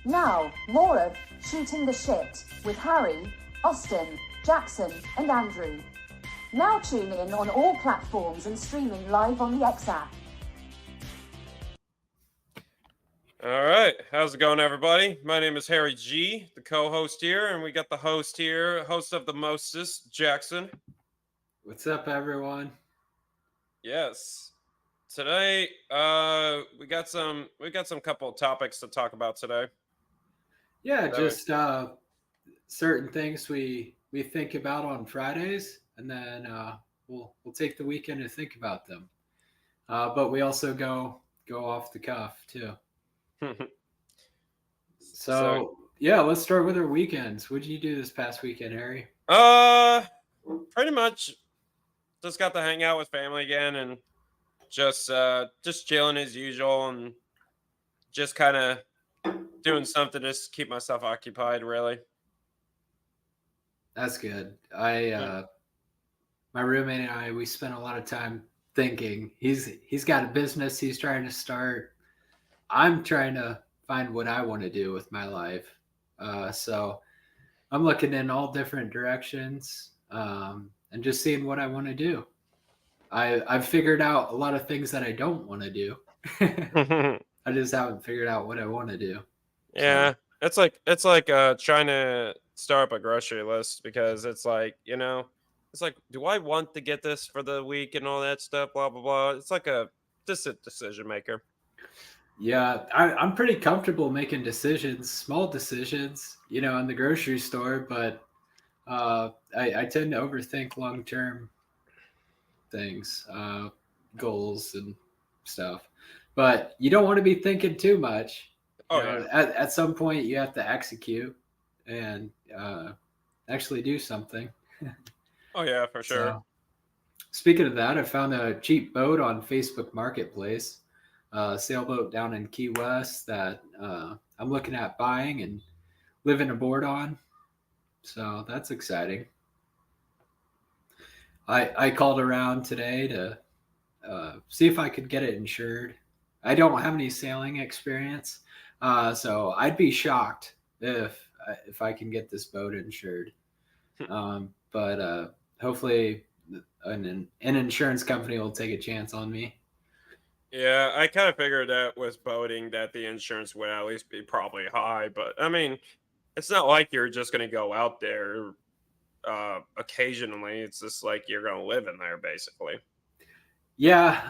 Now, more of Shooting the Shit with Harry, Austin, Jackson, and Andrew. Now tune in on all platforms and streaming live on the X app. All right. How's it going, everybody? My name is Harry G, the co-host here, and we got the host here, host of the Mostest, Jackson. What's up, everyone? Yes. Today, we got some couple of topics to talk about today. Yeah, just certain things we think about on Fridays, and then we'll take the weekend to think about them. But we also go off the cuff too. So yeah, let's start with our weekends. What did you do this past weekend, Harry? Pretty much just got to hang out with family again and just chilling as usual and just kind of doing something to just keep myself occupied, really. That's good. My roommate and I, we spent a lot of time thinking. He's got a business he's trying to start. I'm trying to find what I want to do with my life. So I'm looking in all different directions and just seeing what I want to do. I've figured out a lot of things that I don't want to do. I just haven't figured out what I want to do. Yeah, so. it's like trying to start up a grocery list, because it's like, it's like, do I want to get this for the week and all that stuff, blah blah blah. It's like just a decision maker. Yeah, I'm pretty comfortable making decisions, small decisions, in the grocery store, but I tend to overthink long-term things, goals and stuff. But you don't want to be thinking too much. Yeah. At some point, you have to execute and actually do something. Oh yeah, for sure. So, speaking of that, I found a cheap boat on Facebook Marketplace. Sailboat down in Key West that I'm looking at buying and living aboard on. So that's exciting. I called around today to see if I could get it insured. I don't have any sailing experience, so I'd be shocked if I can get this boat insured. But hopefully an insurance company will take a chance on me. Yeah, I kind of figured that with boating that the insurance would at least be probably high, but I mean, it's not like you're just going to go out there occasionally. It's just like you're going to live in there, basically. Yeah,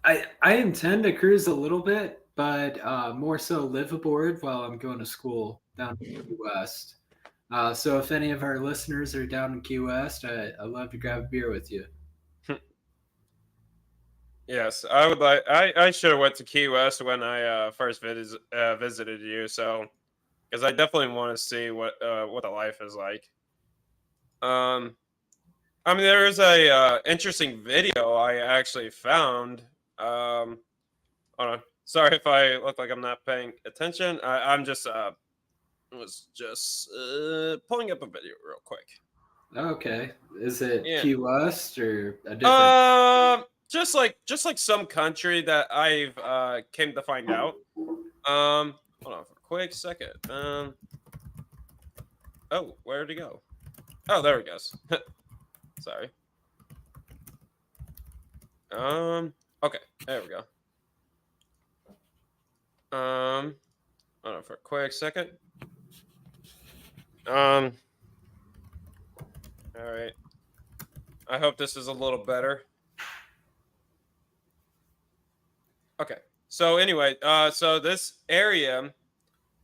I intend to cruise a little bit, but more so live aboard while I'm going to school down in Key West. So if any of our listeners are down in Key West, I'd love to grab a beer with you. Yes, I would like. I should have went to Key West when I first visited you, so because I definitely want to see what the life is like. I mean, there is a interesting video I actually found. Hold on. Sorry if I look like I'm not paying attention. I'm just was just pulling up a video real quick. Okay, is it Key West or a different? Just like some country that I've came to find out. Hold on for a quick second. Oh, where'd he go? Oh, there he goes. Sorry. Okay, there we go. Hold on for a quick second. All right. I hope this is a little better. Okay. So anyway, so this area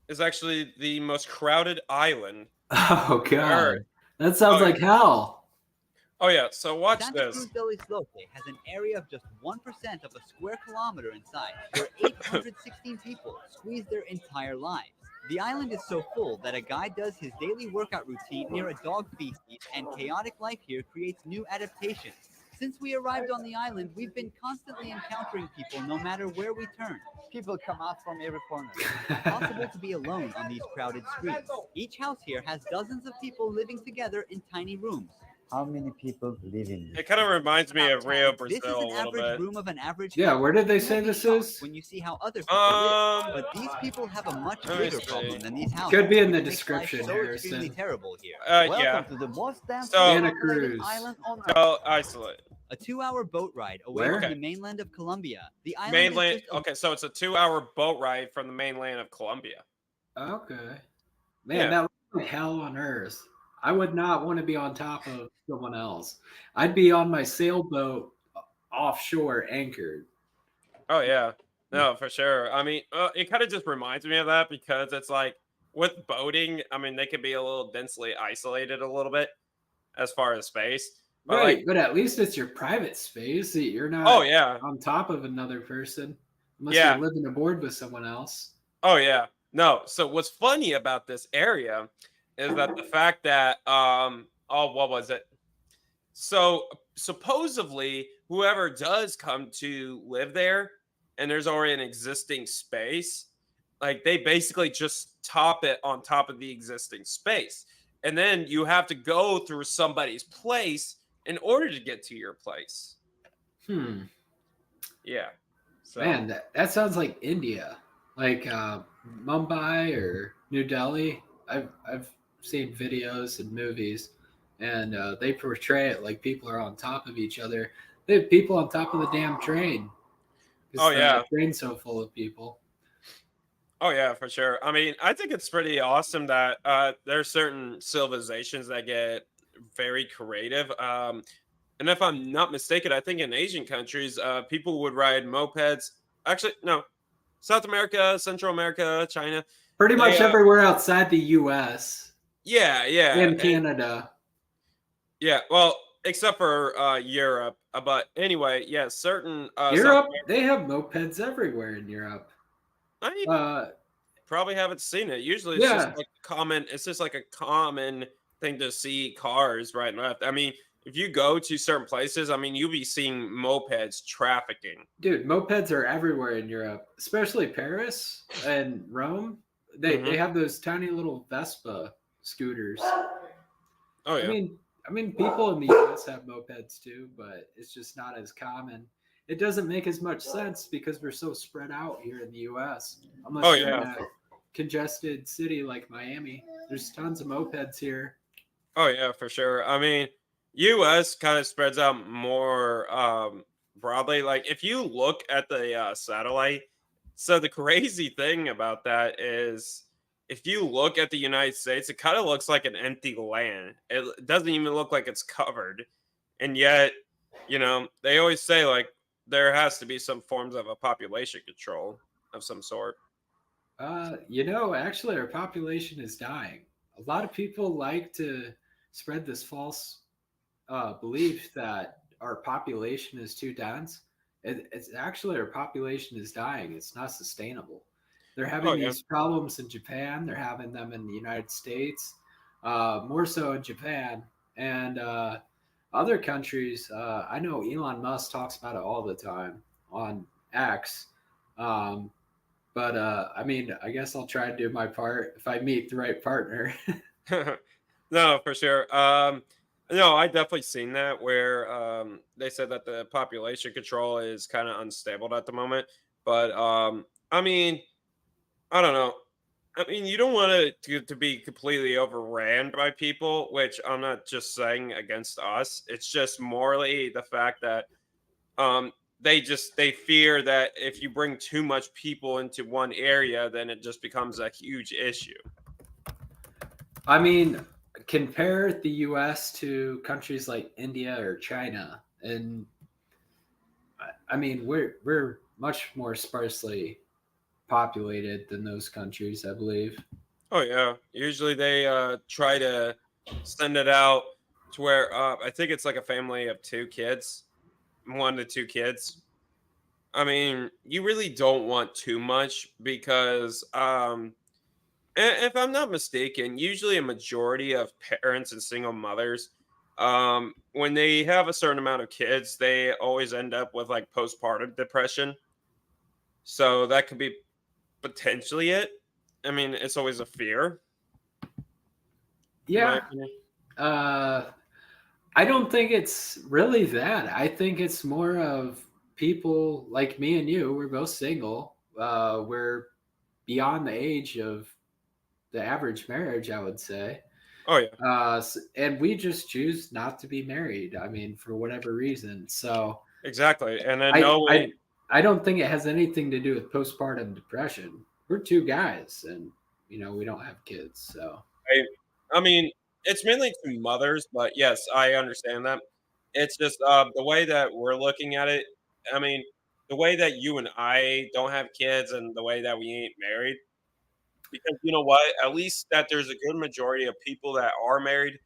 is actually the most crowded island. Oh God, that sounds like hell. Oh yeah. So watch Santa this. Cruz del Islote has an area of just 1% of a square kilometer inside, where 816 people squeeze their entire lives. The island is so full that a guy does his daily workout routine near a dog feces, and chaotic life here creates new adaptations. Since we arrived on the island, we've been constantly encountering people no matter where we turn. People come out from every corner. It's impossible to be alone on these crowded streets. Each house here has dozens of people living together in tiny rooms. how many people live in It this? kind of reminds me About of Rio, 10. This is Brazil an a little average bit. room of an average Yeah, family. where did they You say will be this shocked is? when you see how other people live. Um, But these people have a much let me bigger see. problem than these houses. Could be in the which makes life description, so extremely Harrison. terrible here. yeah. Welcome to the most densely So- Santa populated Cruz. island on Earth. So isolate. A 2-hour boat ride away Where? from the mainland of Colombia. The island Mainland. is just a Okay, so it's a 2-hour boat ride from the mainland of Colombia. Okay. Man, Yeah. that looks like hell on earth. I would not want to be on top of someone else. I'd be on my sailboat offshore anchored. Oh yeah, no, for sure. I mean, it kind of just reminds me of that because it's like with boating. I mean, they could be a little densely isolated a little bit as far as space. But Right, like, but at least it's your private space. You're not oh yeah, on top of another person unless Yeah. you're living aboard with someone else. oh yeah. No. So what's funny about this area is that the fact that oh, what was it? So supposedly, whoever does come to live there, and there's already an existing space, like they basically just top it on top of the existing space, and then you have to go through somebody's place in order to get to your place. Yeah. So Man, that sounds like India, like Mumbai or New Delhi. I've seen videos and movies, and they portray it like people are on top of each other. They have people on top of the damn train. 'Cause Oh, yeah. the train's so full of people. oh yeah, for sure. I mean, I think it's pretty awesome that there are certain civilizations that get very creative. And if I'm not mistaken, I think in Asian countries, people would ride mopeds. Actually, no, South America, Central America, China. Pretty much They, everywhere outside the U.S. Yeah, yeah, and Canada. yeah. Well, except for Europe. But anyway, yeah, certain Europe, they have mopeds everywhere in Europe. I probably haven't seen it. Usually, it's just Yeah. like common. It's just like a common thing to see cars right and left. I mean, if you go to certain places, I mean, you'll be seeing mopeds trafficking. Dude, mopeds are everywhere in Europe, especially Paris and Rome. They have those tiny little Vespa scooters. Oh yeah. I mean, people in the US have mopeds too, but it's just not as common. It doesn't make as much sense because we're so spread out here in the US. Unless Oh, you're in yeah. a congested city like Miami, there's tons of mopeds here. Oh yeah, for sure. I mean, US kind of spreads out more broadly. Like if you look at the satellite, so the crazy thing about that is if you look at the United States, it kind of looks like an empty land. It doesn't even look like it's covered. And yet, they always say like there has to be some forms of a population control of some sort. Actually, our population is dying. A lot of people like to spread this false belief that our population is too dense. It's actually our population is dying. It's not sustainable. They're having these problems in Japan. They're having them in the United States, more so in Japan and other countries. I know Elon Musk talks about it all the time on X. But I mean, I guess I'll try to do my part if I meet the right partner. No, for sure. No, I definitely seen that where they said that the population control is kind of unstable at the moment. But I mean, I don't know. I mean, you don't want it to be completely overran by people, which I'm not just saying against us. It's just morally the fact that they fear that if you bring too much people into one area, then it just becomes a huge issue. I mean, compare the US to countries like India or China, and I mean we're much more sparsely populated than those countries, I believe. Oh yeah. Usually they try to send it out to where I think it's like a family of 2 kids, 1 to 2 kids. I mean, you really don't want too much because if I'm not mistaken, usually a majority of parents and single mothers, when they have a certain amount of kids, they always end up with like postpartum depression. So that could be potentially it. I mean, it's always a fear. in my Yeah. opinion. I don't think it's really that. I think it's more of people like me and you. We're both single. We're beyond the age of the average marriage, I would say. Oh yeah, And we just choose not to be married. I mean, for whatever reason. So exactly. And then I, knowing, I, I don't think it has anything to do with postpartum depression. We're two guys, and we don't have kids. So I mean, it's mainly to mothers, but yes, I understand that. It's just the way that we're looking at it. I mean, the way that you and I don't have kids, and the way that we ain't married. Because you know what? At least that there's a good majority of people that are married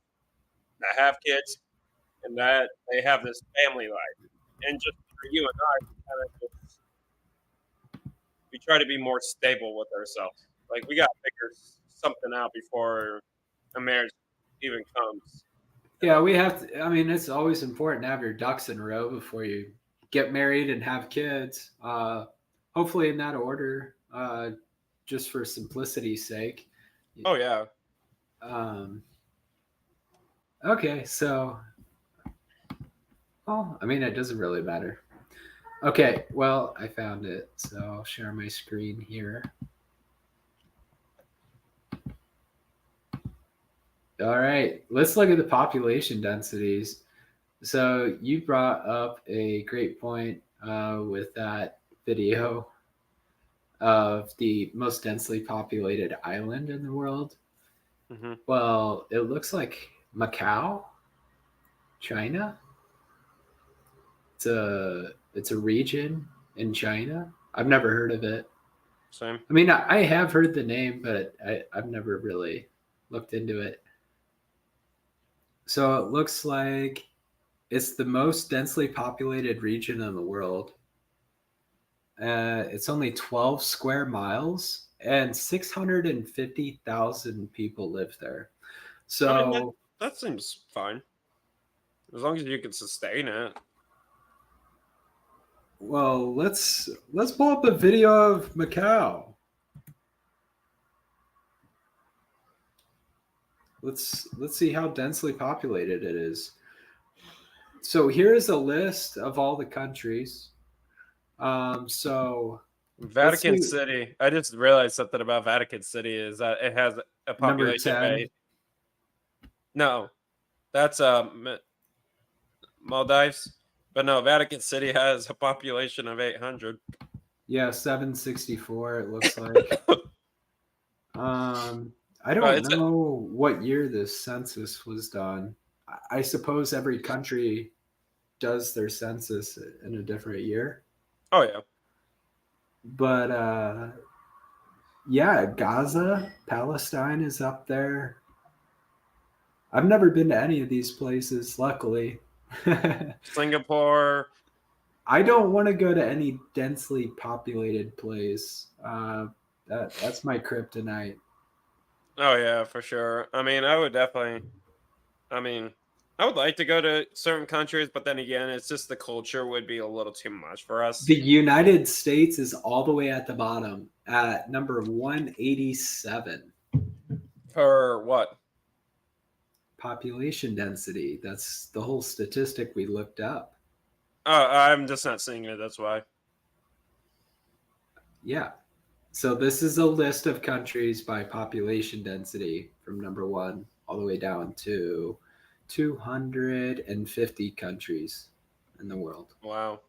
that have kids and that they have this family life. And just for you and I, we try to be more stable with ourselves. Like we got to figure something out before a marriage even comes. yeah, we have to. I mean, it's always important to have your ducks in a row before you get married and have kids. Hopefully, in that order, just for simplicity's sake. Oh yeah. Um, okay, so, well, I mean, it doesn't really matter. Okay, well, I found it, so I'll share my screen here. All right, let's look at the population densities. So you brought up a great point with that video of the most densely populated island in the world. Hmm. Well, it looks like Macau, China. It's a region in China. I've never heard of it. Same. I mean, I have heard the name, but I've never really looked into it. So it looks like it's the most densely populated region in the world. It's only 12 square miles and 650,000 people live there. I mean, So, that seems fine as long as you can sustain it. well, let's pull up a video of Macau. Let's see how densely populated it is. So here's a list of all the countries. So Vatican see. City. I just realized something about Vatican City is that it has a Number population of 10. 8. No, that's Maldives. But no, Vatican City has a population of 800. Yeah, 764 it looks like. I don't know what year this census was done. I suppose every country does their census in a different year. Oh yeah. But yeah, Gaza, Palestine is up there. I've never been to any of these places, luckily. Singapore. I don't want to go to any densely populated place. That's my kryptonite. Oh yeah, for sure. I mean, I would definitely. I mean, I would like to go to certain countries, but then again, it's just the culture would be a little too much for us. The United States is all the way at the bottom at number 187. For what? Population density. That's the whole statistic we looked up. I'm just not seeing it. That's why. Yeah. So this is a list of countries by population density from number 1 all the way down to 250 countries in the world. Wow.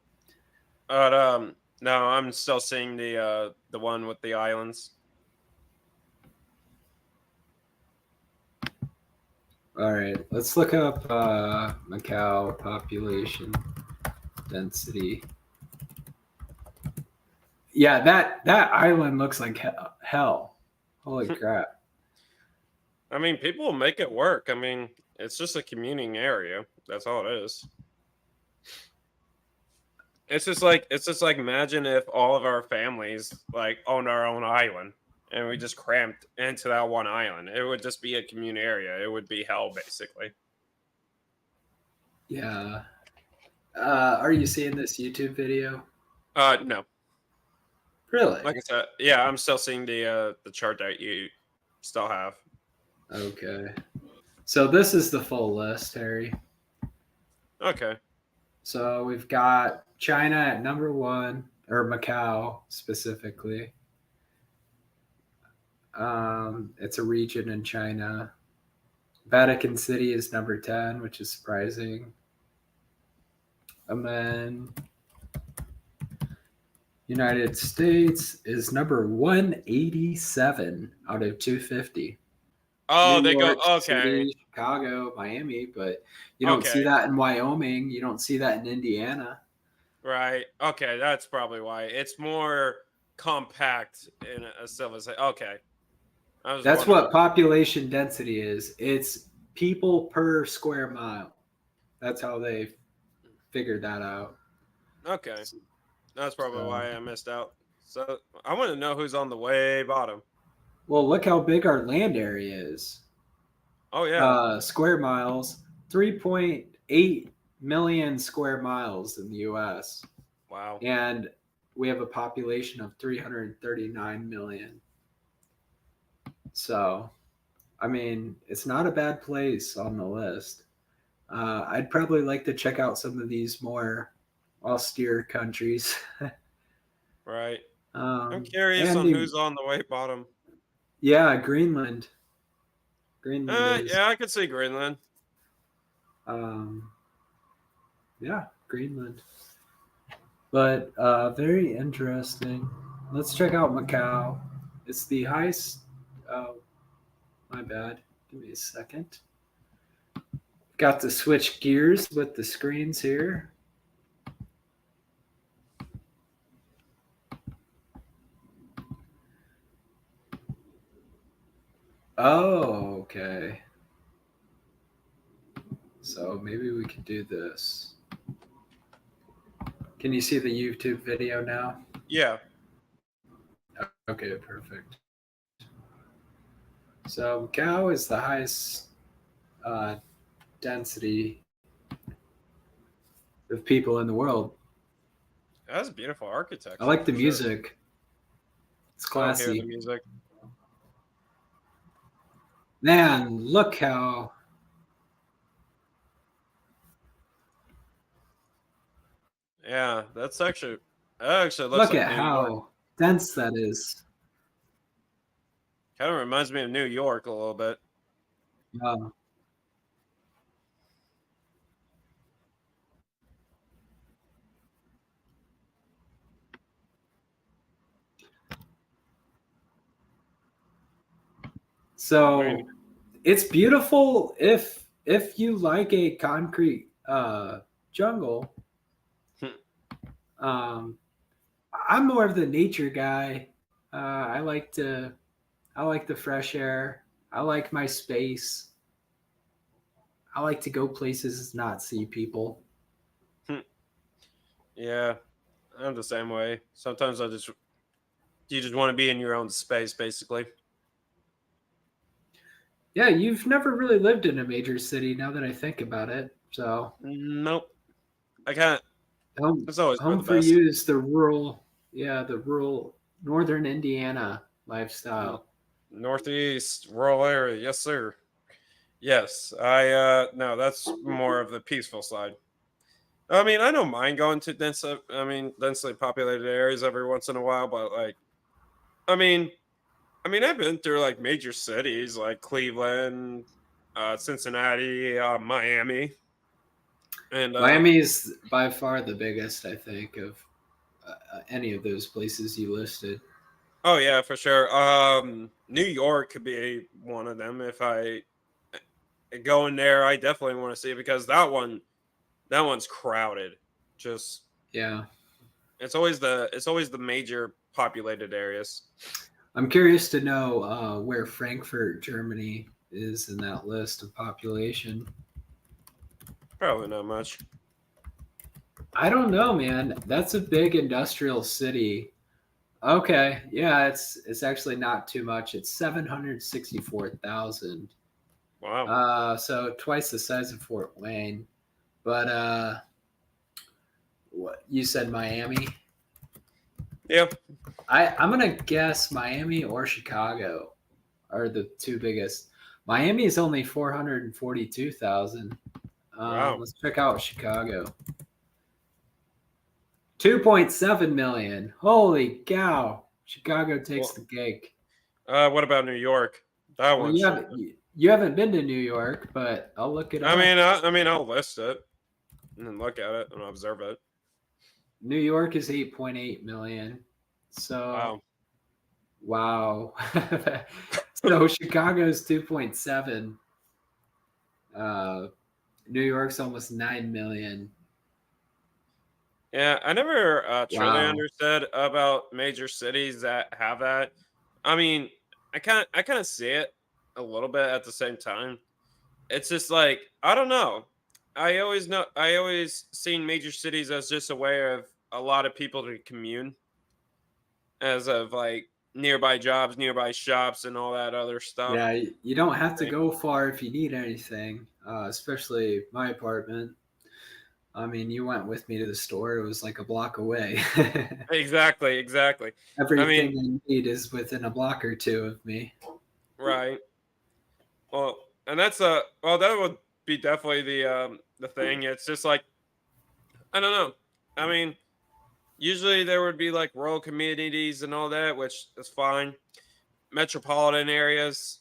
But no, I'm still seeing the one with the islands. All right, let's look up Macau population density. Yeah, that island looks like hell. Holy crap. I mean, people will make it work. I mean, it's just a commuting area. That's all it is. It's just like imagine if all of our families like owned our own island and we just cramped into that one island. It would just be a commune area. It would be hell basically. Yeah. Are you seeing this YouTube video? No. Really? Like I said, yeah, I'm still seeing the chart that you still have. Okay. So this is the full list, Harry. Okay. So we've got China at number 1, or Macau specifically. It's a region in China. Vatican City is number 10, which is surprising. And then United States is number 187 out of 250. Oh, New they go. York Okay. City, Chicago, Miami, but you don't see Okay. that in Wyoming. You don't see that in Indiana. Right. Okay. That's probably why it's more compact in a civilization. Okay. I was That's wondering. what population density is. It's people per square mile. That's how they figured that out. Okay. That's probably So, why I missed out. So I want to know who's on the way bottom. well, look how big our land area is. Oh yeah. Square miles, 3.8 million square miles in the U.S. Wow. And we have a population of 339 million. So, I mean, it's not a bad place on the list. I'd probably like to check out some of these more austere countries. Right. I'm curious And on who's on the way bottom. yeah, Greenland. Greenland is, Yeah, I could see Greenland. yeah, Greenland. But very interesting. Let's check out Macau. It's the highest. Oh, my bad. Give me a second. Got to switch gears with the screens here. Oh, okay. So maybe we could do this. Can you see the YouTube video now? Yeah. Okay, perfect. So Macau is the highest density of people in the world. That's beautiful architecture. I like the for sure. music. It's I don't hear classy. the music. Man, look how Yeah, that actually looks look like at New how York. dense that is. Kind of reminds me of New York a little bit. Uh, so Right. it's beautiful if you like a concrete jungle. I'm more of the nature guy. I like the fresh air. I like my space. I like to go places, not see people. Yeah, I'm the same way. Sometimes you just want to be in your own space, basically. Yeah, you've never really lived in a major city now that I think about it. So Nope. I can't. home, It's always for home the for best. you is the rural northern Indiana lifestyle. Northeast rural area, yes, sir. Yes, no, that's more of the peaceful side. I mean, I don't mind going to densely populated areas every once in a while, but like, I mean, I've been through like major cities like Cleveland, Cincinnati, Miami, and Miami is by far the biggest, I think, of any of those places you listed. oh yeah, for sure. New York could be one of them. If I go in there, I definitely want to see it because that one's crowded. Just Yeah. it's always the major populated areas. I'm curious to know where Frankfurt, Germany is in that list of population. Probably not much. I don't know, man. That's a big industrial city. Okay, yeah, it's actually not too much. It's 764,000. Wow. So twice the size of Fort Wayne. But what you said Miami? Yeah. I'm gonna guess Miami or Chicago are the two biggest. Miami is only 442,000. Wow. Let's check out Chicago. 2.7 million. Holy cow! Chicago takes the cake. What about New York? That Well, one. you haven't been to New York, but I'll look it up. I mean, I'll list it and then look at it and observe it. New York is 8.8 million. So Wow. So Chicago's 2.7. New York's almost 9 million. Yeah, I never truly Wow. understood about major cities that have that. I mean, I kind of see it a little bit at the same time. It's just like I don't know. I always seen major cities as just a way of a lot of people to commune, as of like nearby jobs, nearby shops, and all that other stuff. Yeah, you don't have to go far if you need anything, especially my apartment. I mean, you went with me to the store. It was like a block away. Exactly. Everything I need is within a block or two of me. Right. Well, and that's that would be definitely the thing. It's just like I don't know. I mean, usually there would be like rural communities and all that, which is fine. Metropolitan areas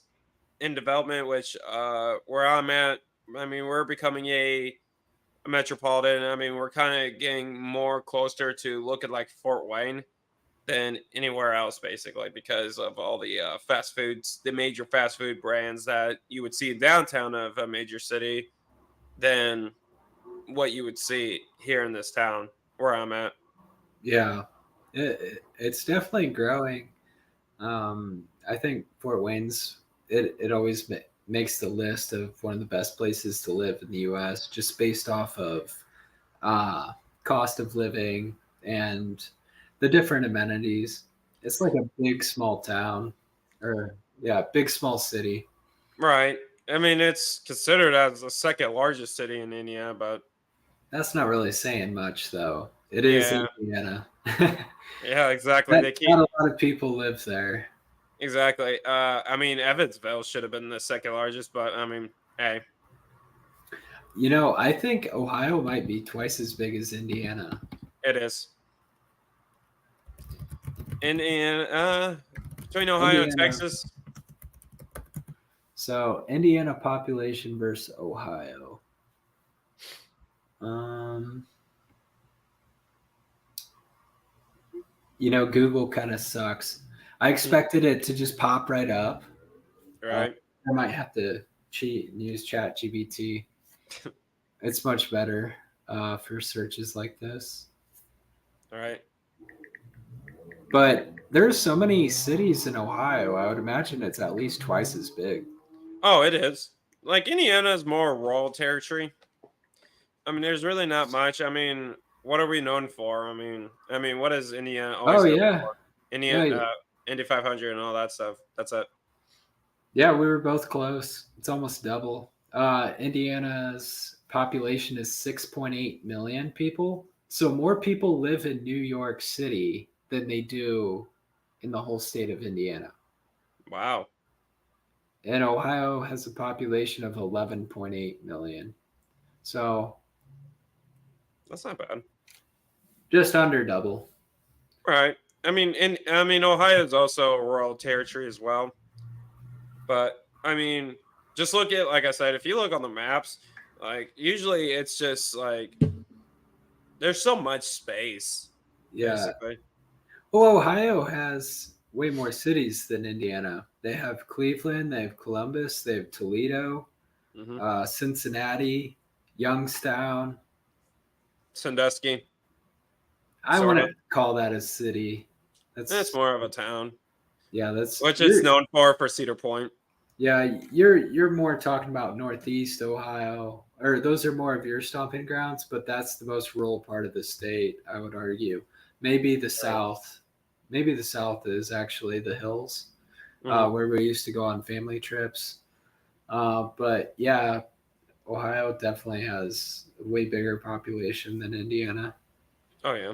in development, which where I'm at, I mean, we're becoming a metropolitan. I mean, we're kind of getting more closer to looking like Fort Wayne than anywhere else, basically, because of all the fast foods, the major fast food brands that you would see in downtown of a major city than what you would see here in this town where I'm at. Yeah, it's definitely growing. I think Fort Wayne's it always makes the list of one of the best places to live in the U.S. just based off of cost of living and the different amenities. It's like a big small town, or big small city. Right. I mean, it's considered as the second largest city in India, but That's not really saying much, though. It is yeah, Indiana. yeah, exactly. They keep Not a lot of people live there. exactly. I mean, Evansville should have been the second largest, but I mean, hey, You know, I think Ohio might be twice as big as Indiana. it is. Between Ohio and Indiana. Texas. So Indiana population versus Ohio. You know, Google kind of sucks. I expected it to just pop right up. Right. I might have to cheat and use ChatGPT. It's much better for searches like this. All right. But there's so many cities in Ohio. I would imagine it's at least twice as big. Oh, it is. Like Indiana is more rural territory. I mean, there's really not much. I mean, what are we known for? I mean, what is Indiana always Oh known yeah, for? Indiana, yeah, Indy 500 and all that stuff. That's it. yeah. We were both close. It's almost double. Indiana's population is 6.8 million people. So more people live in New York City than they do in the whole state of Indiana. Wow. And Ohio has a population of 11.8 million. So That's not bad. just under double. Right. I mean, Ohio is also a rural territory as well. But I mean, just look at, like I said, if you look on the maps, like usually it's just like there's so much space. Yeah. Basically. Well, Ohio has way more cities than Indiana. They have Cleveland, they have Columbus, they have Toledo, Cincinnati, Youngstown. Sandusky. I Sort want to of. call that a city. That's more of a town, yeah. That's which is known for Cedar Point. Yeah, you're more talking about Northeast Ohio, or those are more of your stomping grounds. But that's the most rural part of the state, I would argue. Maybe the South. Maybe the South is actually the hills, where we used to go on family trips. But yeah, Ohio definitely has a way bigger population than Indiana. Oh yeah.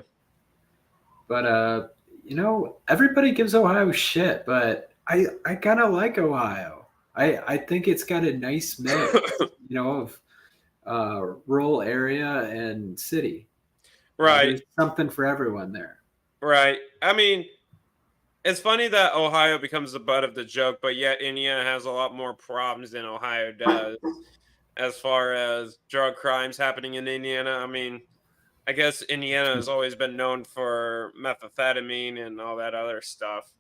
But you know, everybody gives Ohio shit, but I kind of like Ohio. I think it's got a nice mix, you know, rural area and city. Right. There's something for everyone there. Right. I mean, it's funny that Ohio becomes the butt of the joke, but yet Indiana has a lot more problems than Ohio does as far as drug crimes happening in Indiana. I mean, I guess Indiana has always been known for methamphetamine and all that other stuff.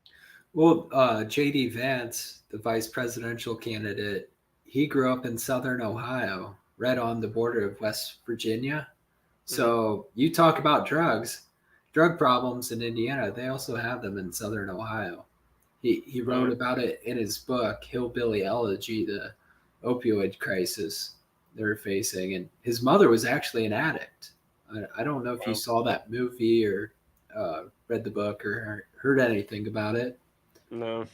Well, J.D. Vance, the vice presidential candidate, he grew up in southern Ohio, right on the border of West Virginia. So you talk about drug problems in Indiana, they also have them in southern Ohio. He wrote about it in his book, Hillbilly Elegy, the opioid crisis they're facing. And his mother was actually an addict. I don't know if you saw that movie or read the book or heard anything about it. No.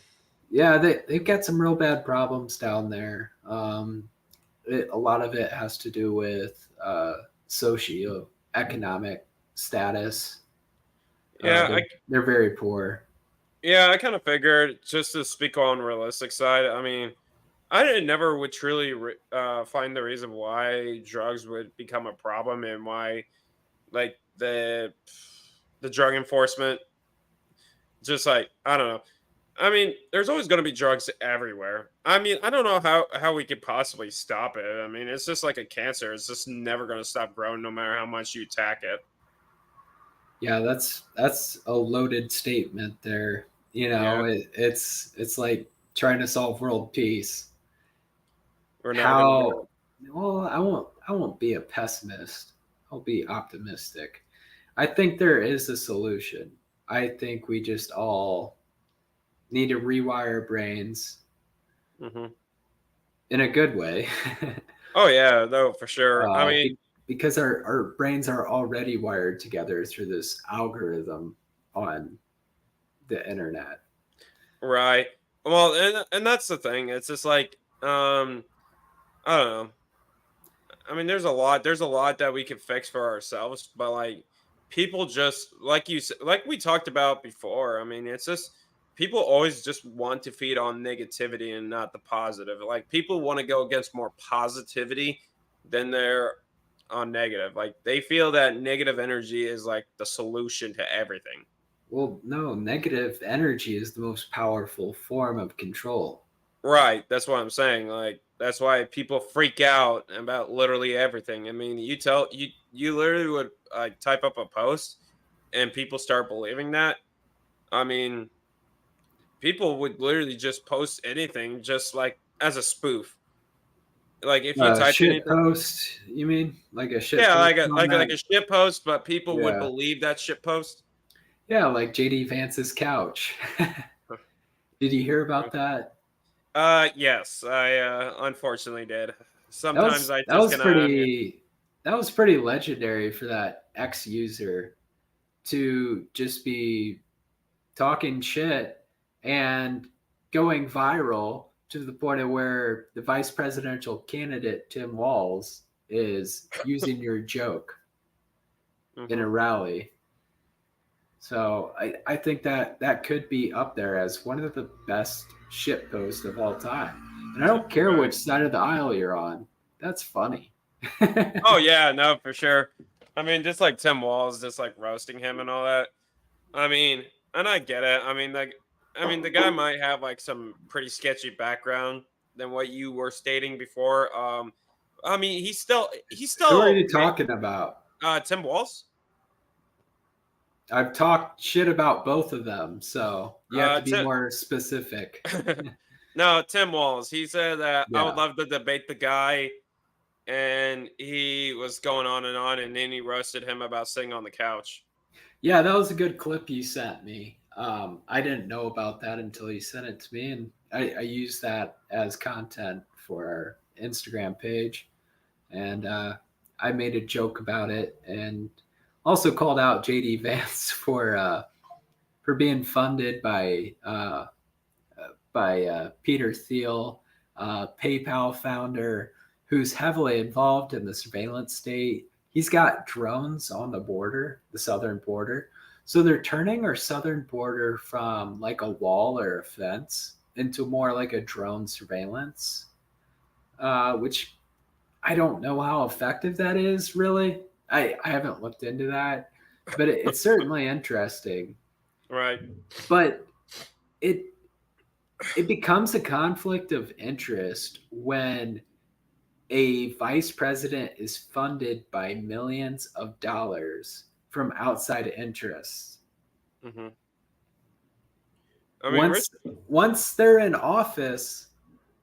Yeah, they've got some real bad problems down there. A lot of it has to do with socioeconomic status. Yeah, they're very poor. Yeah, I kind of figured, just to speak on realistic side. I mean, never would truly find the reason why drugs would become a problem and why, like the drug enforcement, just like I don't know. I mean, there's always going to be drugs everywhere. I mean, I don't know how we could possibly stop it. I mean, it's just like a cancer. It's just never going to stop growing, no matter how much you attack it. Yeah, that's a loaded statement there. You know, Yeah. it's like trying to solve world peace. We're never gonna do it. Well, I won't be a pessimist. I'll be optimistic. I think there is a solution. I think we just all need to rewire brains Mhm. in a good way. Oh yeah, no, for sure. I mean, because our brains are already wired together through this algorithm on the internet. right. Well, and that's the thing. It's just like I don't know. I mean, there's a lot that we can fix for ourselves, but like people just like you said, like we talked about before. I mean, it's just people always just want to feed on negativity and not the positive. Like people want to go against more positivity than they're on negative. Like they feel that negative energy is like the solution to everything. Well, no, negative energy is the most powerful form of control. Right. That's what I'm saying. Like that's why people freak out about literally everything. I mean, you literally would like type up a post and people start believing that. I mean, people would literally just post anything just like as a spoof. Like if you type Shit anything, post, you mean? Like a shit yeah, post like a on that? like a shit post, but people would Yeah. believe that shit post. Yeah, like JD Vance's couch. Did you hear about that? Yes, I unfortunately did. That Sometimes was I that just was gonna pretty legendary for that ex user to just be talking shit and going viral to the point of where the vice presidential candidate Tim Walz is using your joke in a rally. So I think that could be up there as one of the best shit posts of all time. And I don't care Right. which side of the aisle you're on. That's funny. Oh yeah, no, for sure. I mean, just like Tim Walls, just like roasting him and all that. I mean, and I get it. I mean, the guy might have like some pretty sketchy background than what you were stating before. I mean, he's Who are still you talking about? Tim Walls. I've talked shit about both of them, so you have to be Tim, more specific. no, Tim Walls. He said that I would Yeah. love to debate the guy, and he was going on, and then he roasted him about sitting on the couch. Yeah, that was a good clip you sent me. I didn't know about that until you sent it to me, and I used that as content for our Instagram page. And I made a joke about it, and also called out JD Vance for being funded by Peter Thiel, PayPal founder, who's heavily involved in the surveillance state. He's got drones on the border, the southern border. So they're turning our southern border from like a wall or a fence into more like a drone surveillance, which I don't know how effective that is, really. I haven't looked into that, but it's certainly interesting. Right. But it it becomes a conflict of interest when a vice president is funded by millions of dollars from outside interests. Hmm. I mean, Once they're in office,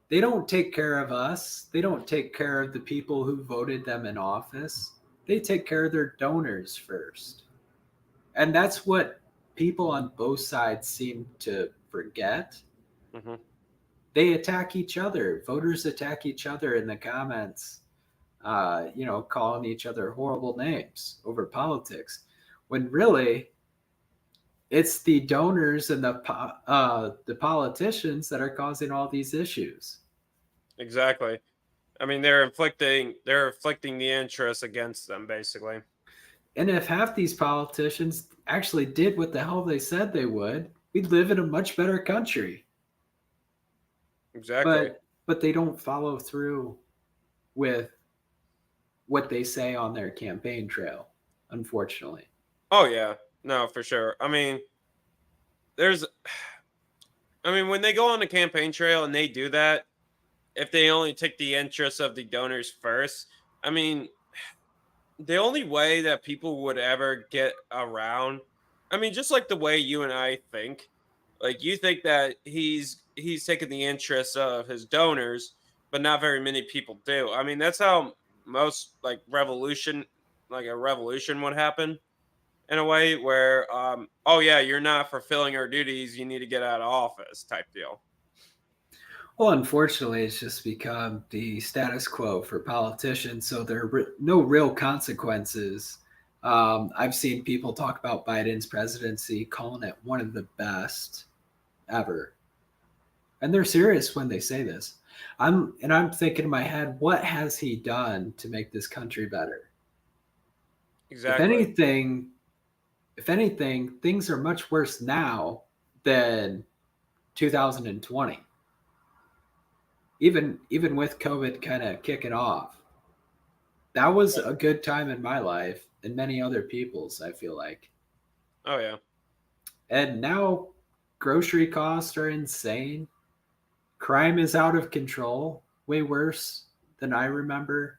they don't take care of us. They don't take care of the people who voted them in office. They take care of their donors first. And that's what people on both sides seem to forget. hmm They attack each other. Voters attack each other in the comments, calling each other horrible names over politics, when really it's the donors and the politicians that are causing all these issues. exactly. I mean, they're inflicting the interest against them, basically. And if half these politicians actually did what the hell they said they would, we'd live in a much better country. Exactly. But they don't follow through with what they say on their campaign trail, unfortunately. Oh yeah, no, for sure. I mean, there's, I mean, when they go on the campaign trail and they do that, if they only take the interests of the donors first, I mean, the only way that people would ever get around, I mean, just like the way you and I think, like you think that he's taking the interests of his donors, but not very many people do. I mean, that's how most like a revolution would happen in a way where, oh yeah, you're not fulfilling our duties, you need to get out of office type deal. Well, unfortunately, it's just become the status quo for politicians, so there are no real consequences. I've seen people talk about Biden's presidency, calling it one of the best ever, and they're serious when they say this. I'm thinking in my head, what has he done to make this country better? Exactly. If anything, things are much worse now than 2020. Even with COVID kind of kicking off, that was a good time in my life and many other people's, I feel like. Oh yeah. And now grocery costs are insane. Crime is out of control, way worse than I remember.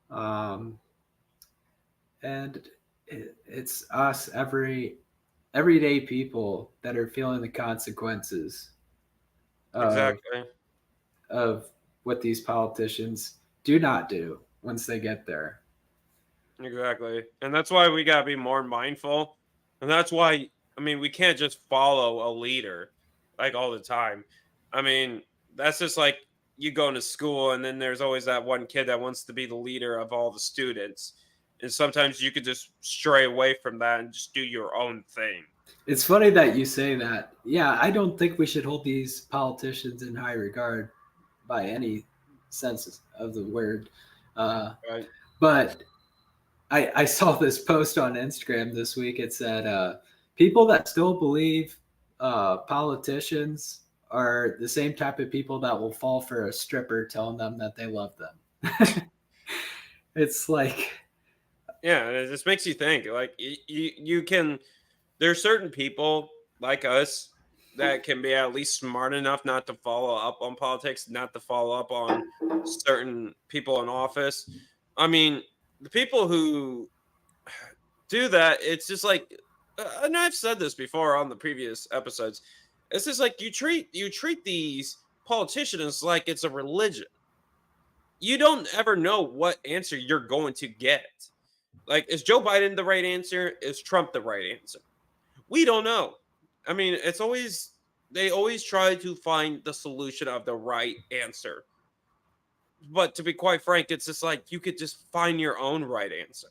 And it's us, everyday people, that are feeling the consequences Exactly. of what these politicians do not do once they get there. Exactly. And that's why we got to be more mindful. And that's why, I mean, we can't just follow a leader like all the time. I mean, that's just like you going to school and then there's always that one kid that wants to be the leader of all the students. And sometimes you could just stray away from that and just do your own thing. It's funny that you say that. Yeah, I don't think we should hold these politicians in high regard by any sense of the word. Right. But I saw this post on Instagram this week. It said, people that still believe politicians are the same type of people that will fall for a stripper telling them that they love them. It's like, yeah, and it just makes you think. Like you can. There's certain people like us that can be at least smart enough not to follow up on politics, not to follow up on certain people in office. I mean, the people who do that, it's just like, and I've said this before on the previous episodes. It's just like you treat these politicians like it's a religion. You don't ever know what answer you're going to get. Like, is Joe Biden the right answer? Is Trump the right answer? We don't know. I mean, they always try to find the solution of the right answer. But to be quite frank, it's just like you could just find your own right answer.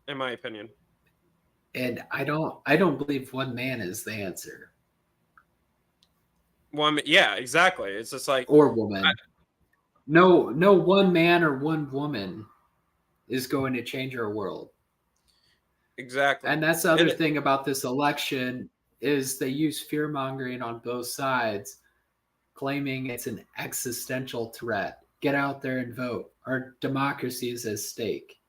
In my opinion. and I don't believe one man is the answer, Well, yeah, exactly. It's just like, or woman. No one man or one woman is going to change our world. exactly. And that's the other thing about this election is they use fear mongering on both sides, claiming it's an existential threat. get out there and vote. Our democracy is at stake.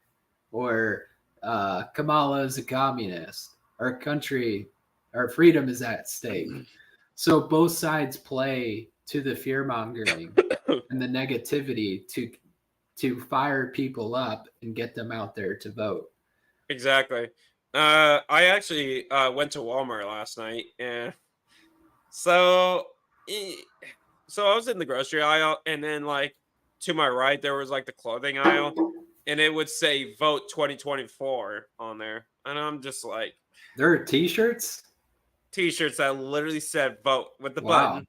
Or Kamala is a communist. Our country, our freedom is at stake. So both sides play to the fear mongering and the negativity to fire people up and get them out there to vote. Exactly. I actually went to Walmart last night, and so so I was in the grocery aisle, and then like to my right there was like the clothing aisle, and it would say "Vote 2024" on there, and I'm just like There are T-shirts. T-shirts that literally said "Vote" with the Wow.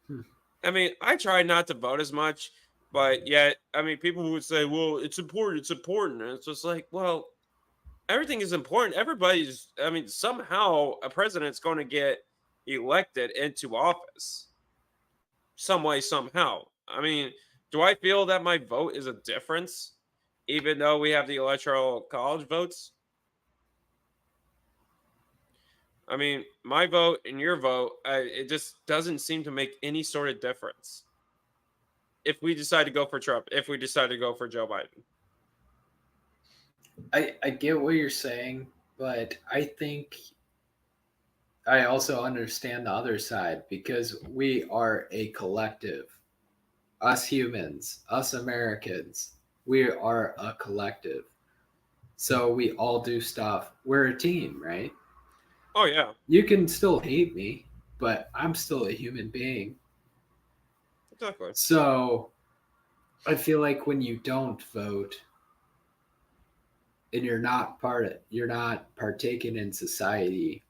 button. I mean, I try not to vote as much, but yet, I mean, people would say, "Well, it's important. It's important." And it's just like, well, everything is important. Everybody's, I mean, somehow a president's going to get elected into office, some way, somehow. I mean, do I feel that my vote is a difference, even though we have the electoral college votes? I mean, my vote and your vote, it just doesn't seem to make any sort of difference. If we decide to go for Trump, if we decide to go for Joe Biden. I get what you're saying, but I think I also understand the other side because we are a collective. Us humans, us Americans, we are a collective. So we all do stuff. We're a team, right? Oh, yeah. You can still hate me, but I'm still a human being. Exactly. So I feel like when you don't vote and you're not partaking in society,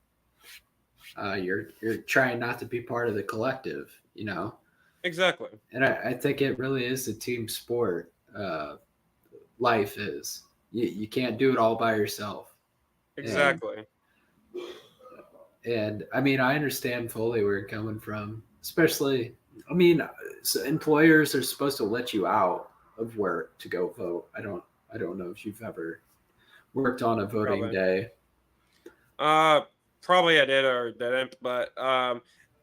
you're trying not to be part of the collective, you know. Exactly. And I think it really is a team sport. Life is. You can't do it all by yourself. Exactly. And I mean, I understand fully where you're coming from, especially, I mean, so employers are supposed to let you out of work to go vote. I don't know if you've ever worked on a voting Probably. day. Probably I did or didn't, but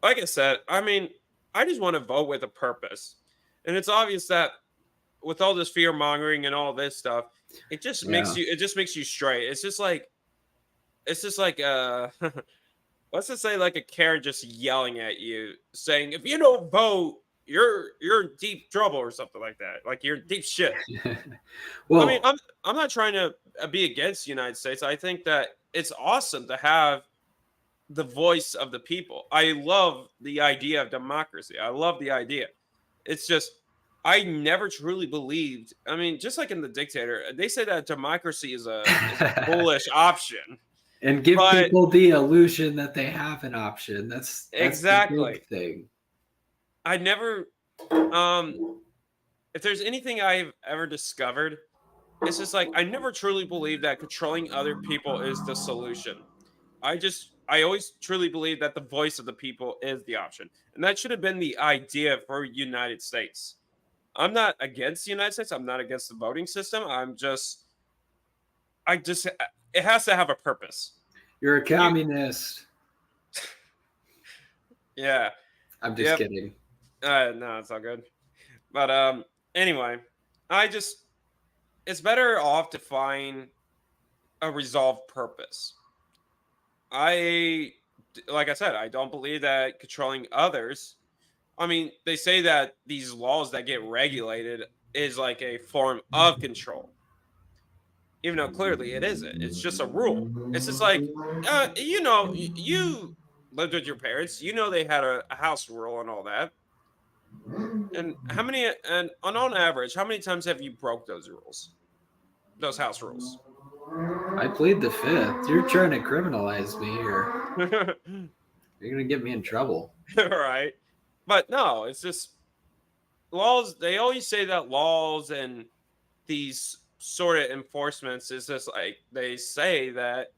like I said, I mean, I just want to vote with a purpose. And it's obvious that with all this fear mongering and all this stuff, it just makes you stray. It's just like let's just say like a Karen just yelling at you saying, if you don't vote, you're in deep trouble or something like that. Like you're in deep shit. Well, I mean, I'm not trying to be against the United States. I think that it's awesome to have the voice of the people. I love the idea of democracy. I love the idea. It's just I never truly believed. I mean, just like in The Dictator, they say that democracy is a bullish option. and give people the illusion that they have an option. That's exactly the big thing. I never if there's anything I've ever discovered, it's just like I never truly believed that controlling other people is the solution. I always truly believe that the voice of the people is the option. And that should have been the idea for United States. I'm not against the United States. I'm not against the voting system. It has to have a purpose. You're a communist. Yeah. I'm just kidding. No, it's all good. But anyway, it's better off to find a resolved purpose. Like I said, I don't believe that controlling others. I mean, they say that these laws that get regulated is like a form of control. Even though clearly it isn't. It's just a rule. It's just like, you lived with your parents. You know they had a house rule and all that. And on average, how many times have you broke those rules? Those house rules? I plead the fifth. You're trying to criminalize me here. You're going to get me in trouble. Right. But no, it's just laws. They always say that laws and these sort of enforcements is just like they say that,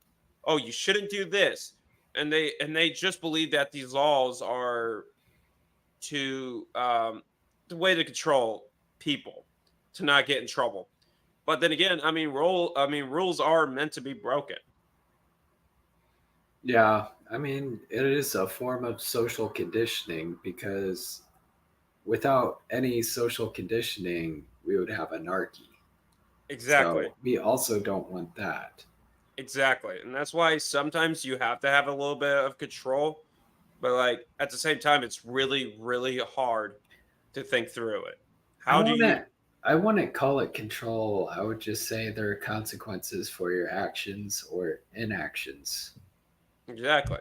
oh, you shouldn't do this. And they just believe that these laws are to the way to control people to not get in trouble. But then again, I mean, rules are meant to be broken. Yeah, I mean, it is a form of social conditioning because without any social conditioning, we would have anarchy. Exactly. So we also don't want that. Exactly. And that's why sometimes you have to have a little bit of control, but like at the same time, it's really, really hard to think through it. I How do you wouldn't I wouldn't call it control. I would just say there are consequences for your actions or inactions. exactly?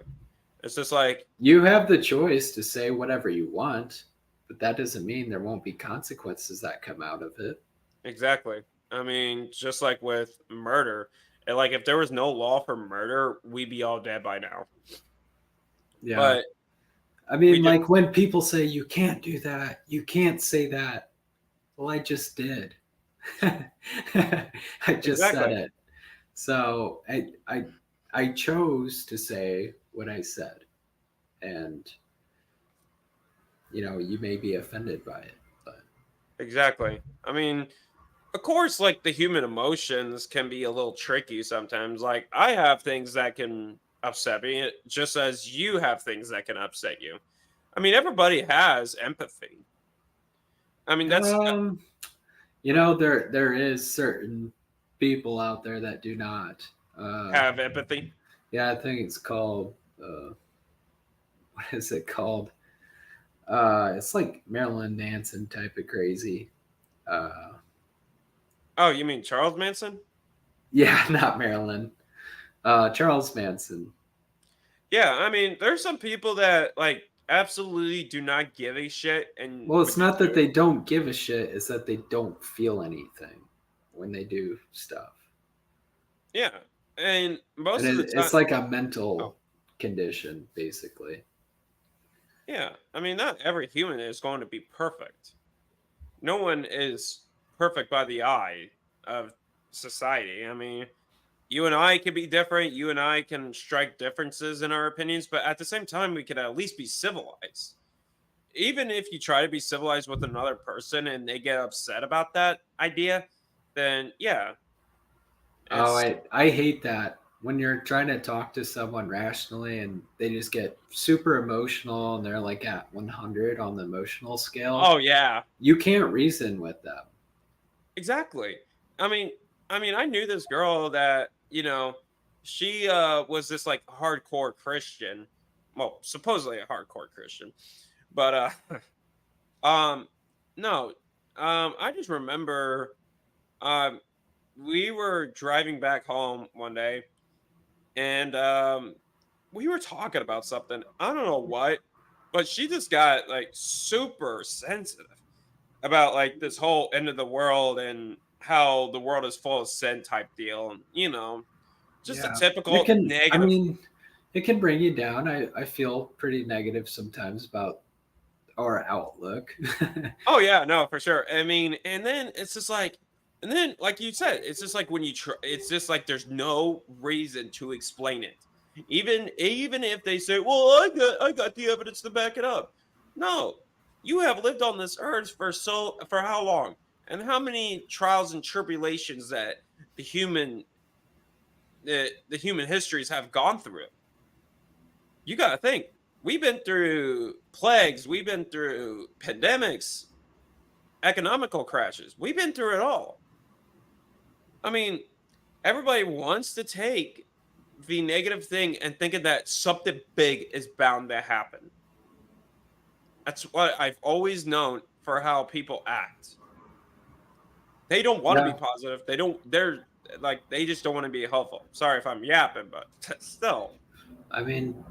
It's just like You have the choice to say whatever you want, but that doesn't mean there won't be consequences that come out of it. exactly. I mean, just like with murder, and like if there was no law for murder, we'd be all dead by now. Yeah. But I we mean, do like when people say you can't do that, you can't say that. Well, I just did. I just said exactly. it. So I chose to say what I said. And you may be offended by it, but Exactly. I mean, of course, like the human emotions can be a little tricky sometimes. Like I have things that can upset me, just as you have things that can upset you. I mean, everybody has empathy. I mean, that's um there is certain people out there that do not. have empathy. Yeah, I think it's called what is it called? It's like Marilyn Manson type of crazy. Uh, Oh, you mean Charles Manson? yeah, not Marilyn. Charles Manson. Yeah, I mean, there's some people that like absolutely do not give a shit and Well, it's would just not do that it. they don't give a shit; it's that they don't feel anything when they do stuff, Yeah, and and most of the time, it's like a oh, mental condition, basically. yeah. I mean, not every human is going to be perfect. No one is perfect by the eye of society. I mean, you and I can be different. You and I can strike differences in our opinions, but at the same time, we can at least be civilized. Even if you try to be civilized with another person and they get upset about that idea, then yeah, Oh, it's I hate that when you're trying to talk to someone rationally and they just get super emotional and they're like at 100 on the emotional scale. oh yeah, You can't reason with them. exactly. I mean, I knew this girl that she was this like hardcore Christian, well, supposedly a hardcore Christian, but um, no, I just remember um we were driving back home one day and we were talking about something. I don't know what, but she just got like super sensitive about like this whole end of the world and how the world is full of sin type deal. And just a Yeah. It typical can, I negative. mean, it can bring you down. I feel pretty negative sometimes about our outlook. Oh yeah, no, for sure. I mean, and then it's just like, and then like you said, it's just like when you try, it's just like there's no reason to explain it. Even if they say, "Well, I got the evidence to back it up." No, you have lived on this earth for how long, and how many trials and tribulations that the human the human histories have gone through. You got to think. We've been through plagues. We've been through pandemics, economical crashes. We've been through it all. I mean, everybody wants to take the negative thing and thinking that something big is bound to happen. That's what I've always known for how people act. They don't want to be Yeah. positive. They're like, they just don't want to be helpful. Sorry if I'm yapping, but still. I mean,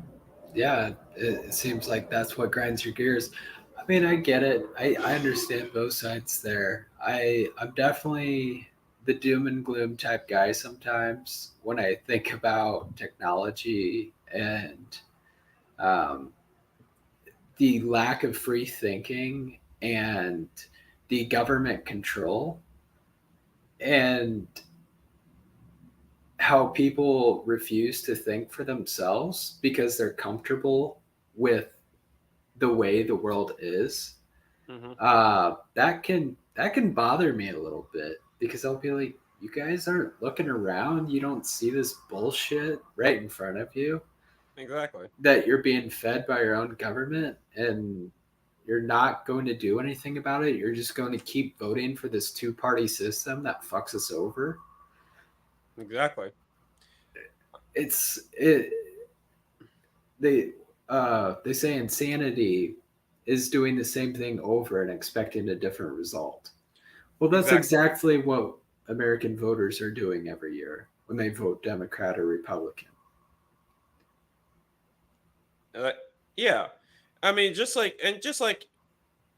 yeah, it seems like that's what grinds your gears. I mean, I get it. I understand both sides there. I'm definitely the doom and gloom type guy sometimes when I think about technology and um, the lack of free thinking and the government control and how people refuse to think for themselves because they're comfortable with the way the world is. Hmm. That can bother me a little bit because I'll be like, you guys aren't looking around. You don't see this bullshit right in front of you Exactly. that you're being fed by your own government, and you're not going to do anything about it. You're just going to keep voting for this two-party system that fucks us over. Exactly. They say insanity is doing the same thing over and expecting a different result. Well, that's exactly what American voters are doing every year when they vote Democrat or Republican. Yeah, I mean, just like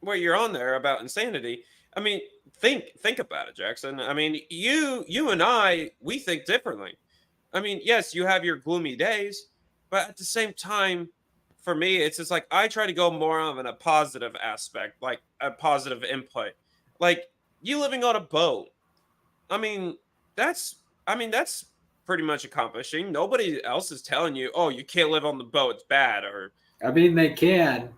what you're on there about insanity. I mean, think about it, Jackson. I mean, you and I, we think differently. I mean, yes, you have your gloomy days, but at the same time, for me, it's just like I try to go more of in a positive aspect, like a positive input. Like you living on a boat. I mean, that's pretty much accomplishing. Nobody else is telling you, "Oh, you can't live on the boat; it's bad," or I mean, they can.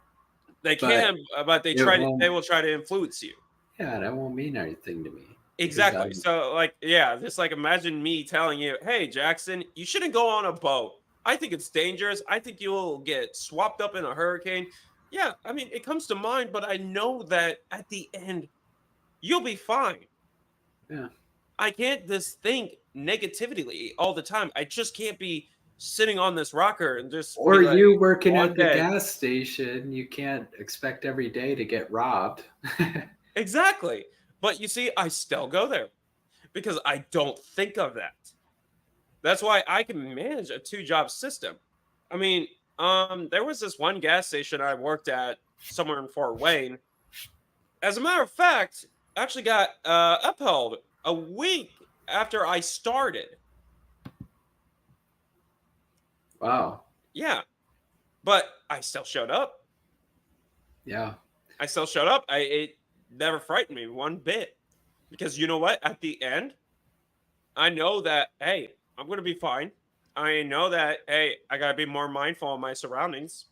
they But can, but it they won't. will try to influence you. Yeah, that won't mean anything to me. Exactly. So, like, yeah, just like imagine me telling you, "Hey, Jackson, you shouldn't go on a boat. I think it's dangerous. I think you'll get swapped up in a hurricane." Yeah, I mean, it comes to mind, but I know that at the end, you'll be fine. Yeah. I can't just think negatively all the time. I just can't be sitting on this rocker and just be Or like, you working one at the day. gas station, you can't expect every day to get robbed. Exactly. But you see, I still go there because I don't think of that. That's why I can manage a two-job system. I mean, there was this one gas station I worked at somewhere in Fort Wayne. As a matter of fact, actually got upheld a week after I started. Wow. Yeah, but I still showed up. Yeah. I still showed up. It never frightened me one bit because you know what? At the end, I know that hey, I'm gonna be fine. I know that hey, I gotta be more mindful of my surroundings.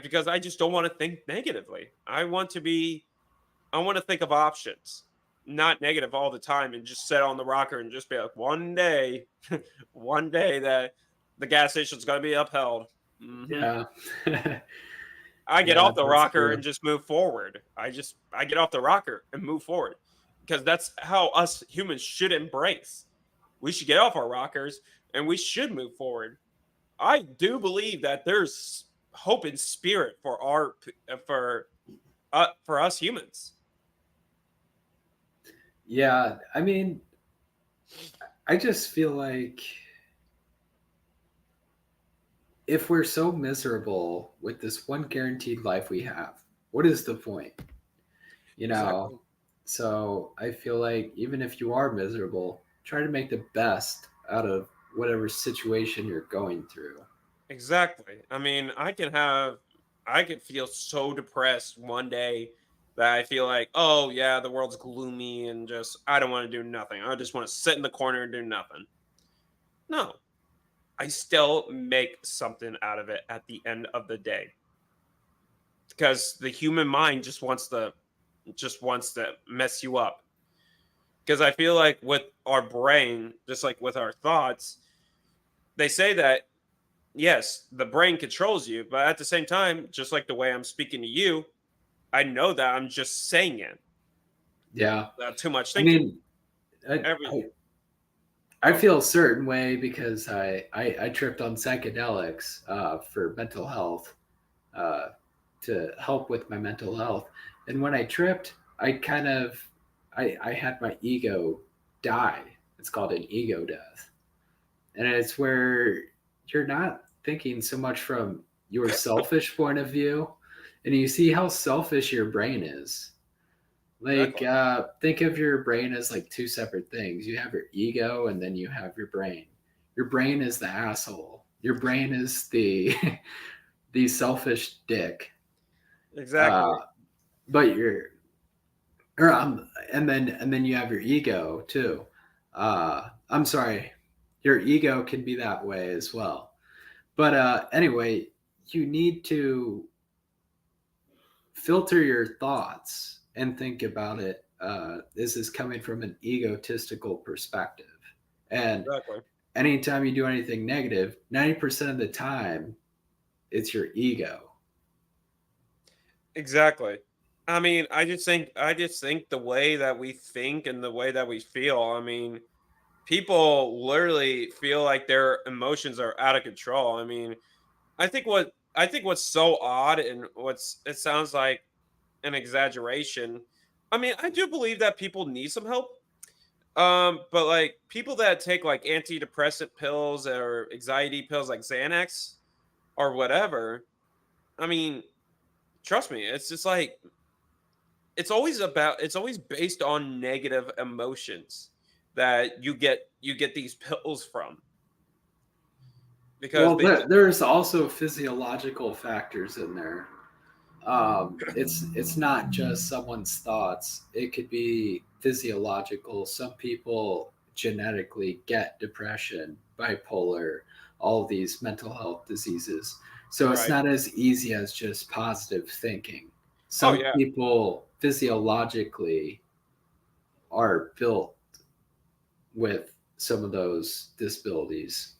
Because I just don't want to think negatively. I want to think of options, not negative all the time, and just sit on the rocker and just be like, one day, one day that the gas station's gonna be upheld. Mhm. Yeah. I get Yeah, off the that's rocker true. and just move forward. I get off the rocker and move forward because that's how us humans should embrace. We should get off our rockers and we should move forward. I do believe that there's hope and spirit for for us humans. Yeah. I mean, I just feel like if we're so miserable with this one guaranteed life we have, what is the point? You know? Exactly. So I feel like even if you are miserable, try to make the best out of whatever situation you're going through. Exactly. I mean, I could feel so depressed one day that I feel like, oh yeah, the world's gloomy and just I don't want to do nothing. I just want to sit in the corner and do nothing. No, I still make something out of it at the end of the day because the human mind just wants to mess you up. Because I feel like with our brain, just like with our thoughts, they say that yes, the brain controls you, but at the same time, just like the way I'm speaking to you, I know that I'm just saying it Yeah. without too much I thinking. mean, I, Every I, I feel a certain way because I tripped on psychedelics for mental health, uh, to help with my mental health. And when I tripped, I had my ego die. It's called an ego death. And it's where you're not thinking so much from your selfish point of view. And you see how selfish your brain is. Like, exactly, think of your brain as like two separate things. You have your ego, and then you have your brain. Your brain is the asshole. Your brain is the the selfish dick. exactly, Uh, but you're, or and then you have your ego too. I'm sorry, your ego can be that way as well. But anyway, you need to filter your thoughts and think about it. This is coming from an egotistical perspective. And exactly. anytime you do anything negative, 90% of the time, it's your ego. Exactly. I mean, I just think the way that we think and the way that we feel, I mean, people literally feel like their emotions are out of control. I mean, I think what's so odd and what's it sounds like an exaggeration. I mean, I do believe that people need some help. But like people that take like antidepressant pills or anxiety pills like Xanax or whatever, I mean, trust me, it's just like it's always based on negative emotions that you get these pills from because Well, they there's also physiological factors in there. It's not just someone's thoughts. It could be physiological. Some people genetically get depression, bipolar, all these mental health diseases. So it's right. not as easy as just positive thinking. Oh Some yeah. people physiologically are built with some of those disabilities.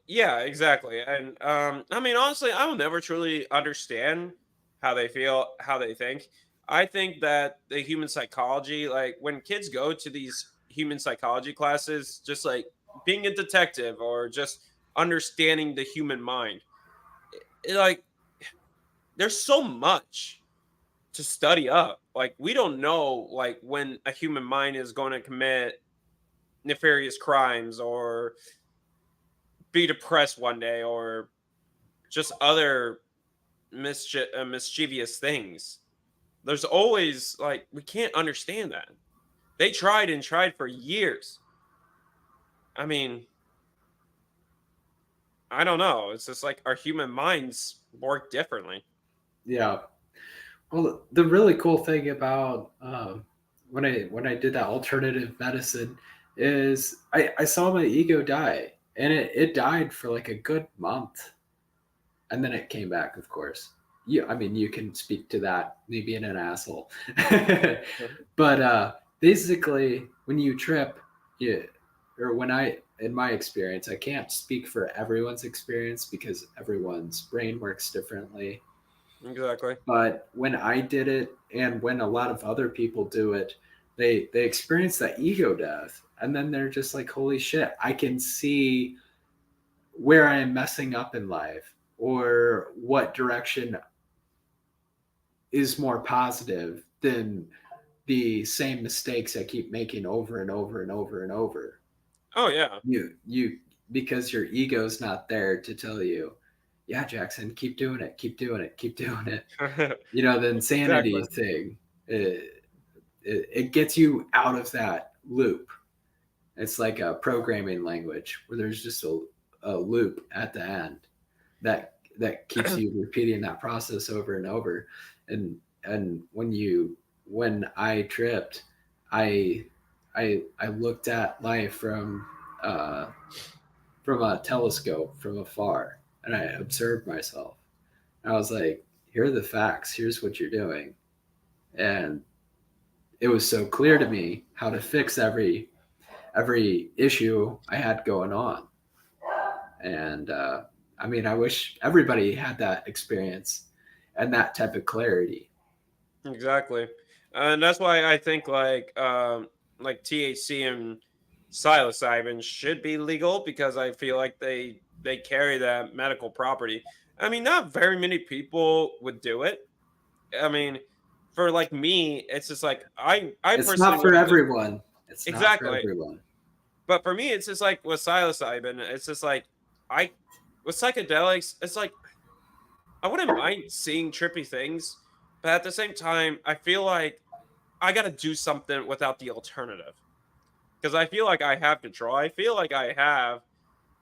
Yeah, exactly. And I mean honestly, I will never truly understand how they feel, how they think. I think that the human psychology, like when kids go to these human psychology classes, just like being a detective or just understanding the human mind, like there's so much to study up. Like we don't know like when a human mind is going to commit nefarious crimes or be depressed one day or just other mischievous things. There's always like we can't understand that. They tried and tried for years. I mean, I don't know. It's just like our human minds work differently. Yeah. Well, the really cool thing about when I did that alternative medicine is I saw my ego die, and it died for like a good month, and then it came back. Of course, I mean, you can speak to that, me being an asshole, but basically, when you trip, you or when I in my experience, I can't speak for everyone's experience because everyone's brain works differently, Exactly. but when I did it and when a lot of other people do it, they experience that ego death, and then they're just like, holy shit, I can see where I am messing up in life, or what direction is more positive than the same mistakes I keep making over and over and over and over. Oh yeah. You because your ego's not there to tell you, yeah, Jackson, keep doing it, keep doing it, keep doing it. The insanity Exactly. thing, it gets you out of that loop. It's like a programming language where there's just a loop at the end that keeps you repeating that process over and over. And when I tripped, I I looked at life uh, from a telescope from afar, and I observed myself. I was like, here are the facts. Here's what you're doing. And it was so clear to me how to fix every issue I had going on. And I mean, I wish everybody had that experience and that type of clarity. Exactly. And that's why I think like THC and psilocybin should be legal because I feel like they carry that medical property. I mean, not very many people would do it. I mean, for like me, it's just like I It's personally not for wouldn't do everyone. It's not for exactly. everyone. But for me, it's just like with psilocybin, it's just like I with psychedelics, it's like I wouldn't mind seeing trippy things, but at the same time, I feel like I got to do something without the alternative because I feel like I have control. I feel like I have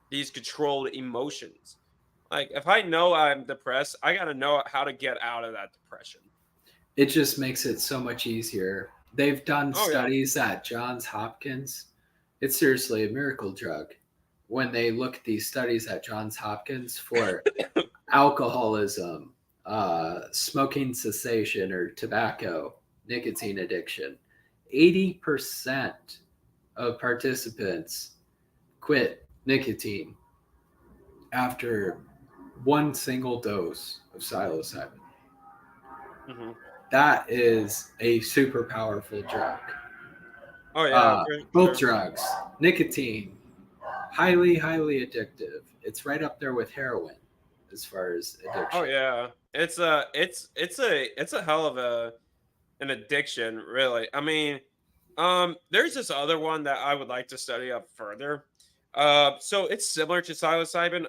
these controlled emotions. Like if I know I'm depressed, I got to know how to get out of that depression. It just makes it so much easier. They've done Oh yeah. studies at Johns Hopkins. It's seriously a miracle drug. When they look at these studies at Johns Hopkins for alcoholism, smoking cessation or tobacco, nicotine addiction, 80% of participants quit nicotine after one single dose of psilocybin. Hmm. That is a super powerful drug. Oh yeah, for Both sure. drugs, nicotine, highly, highly addictive. It's right up there with heroin as far as Oh addiction. yeah, it's a hell of an addiction, really. I mean, there's this other one that I would like to study up further. So it's similar to psilocybin.